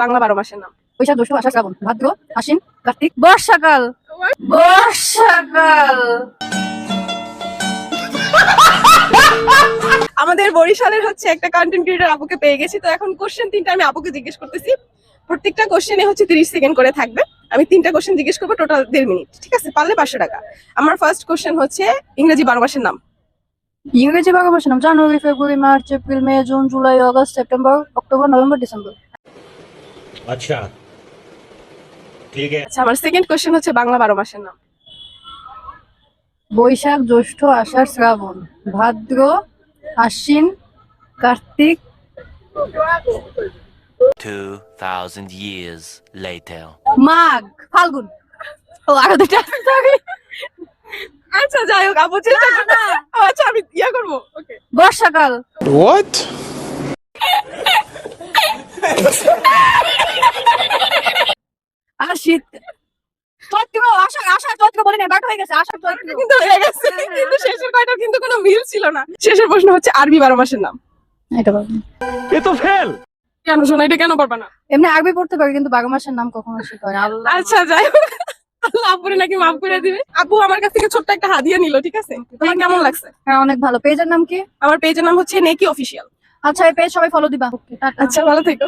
বাংলা 12 মাসের নাম। বৈশাখ, জ্যৈষ্ঠ, আষাঢ়, শ্রাবণ, ভাদ্র, আশ্বিন, কার্তিক, বর্ষাকাল। বর্ষাকাল। আমাদের বরিশালের হচ্ছে একটা কন্টেন্ট ক্রিয়েটর আপুকে পেয়ে গেছি, তো এখন কোশ্চেন 3টা আমি আপুকে জিজ্ঞেস করতেছি। প্রত্যেকটা কোশ্চেনে হচ্ছে 30 সেকেন্ড করে থাকবে। আমি 3টা কোশ্চেন জিজ্ঞেস করবো, টোটাল 1.5 মিনিট, ঠিক আছে? পারলে 500 টাকা। আমার ফার্স্ট কোশ্চেন হচ্ছে ইংরেজি 12 মাসের নাম। ইংরেজি 12 মাসের নাম: January, February, March, April, May, June, July, August, September, October, November, December. अच्छा ठीक है। আচ্ছা, আমার সেকেন্ড কোশ্চেন হচ্ছে বাংলা 12 মাসের নাম। বৈশাখ, জ্যৈষ্ঠ, আষাঢ়, শ্রাবণ, ভাদ্র, আশ্বিন, কার্তিক, 2,000 years later. মাঘ, ফাল্গুন। ও আরো দুটা আছে, sorry। আচ্ছা যাই হোক, আপু চেষ্টা করতে। আচ্ছা আমি ইয়া করবো, ওকে। বর্ষাকাল। What? আর শীত, চৈত্র, আষাঢ়। আষাঢ়, চৈত্র বলি না, বাট হয়ে গেছে। আষাঢ়, চৈত্র। কিন্তু হয়ে গেছে, কিন্তু শেষের কয়টা কিন্তু কোনো মিল ছিল না। শেষের প্রশ্ন হচ্ছে আরবি 12 মাসের নাম। এটা পারবো না। ये तो फेल। কেন শোনা, এটা কেন পারবা না? এমনি আরবি পড়তে পারি, কিন্তু 12 মাসের নাম কখনো শিখা হয় না। আল্লাহ। আচ্ছা যাই হোক, আল্লাহ আপুরে নাকি মাফ করে দিবে। আপু আমার কাছ থেকে ছোট্ট একটা হাদিয়া নিল, ঠিক আছে? তোমার কেমন লাগছে? হ্যাঁ, অনেক ভালো। পেজের নাম কি? আমার পেজের নাম হচ্ছে নেকি অফিসিয়াল। আচ্ছা, এই পেজ সবাই ফলো দিবা। আচ্ছা ভালো থেকো।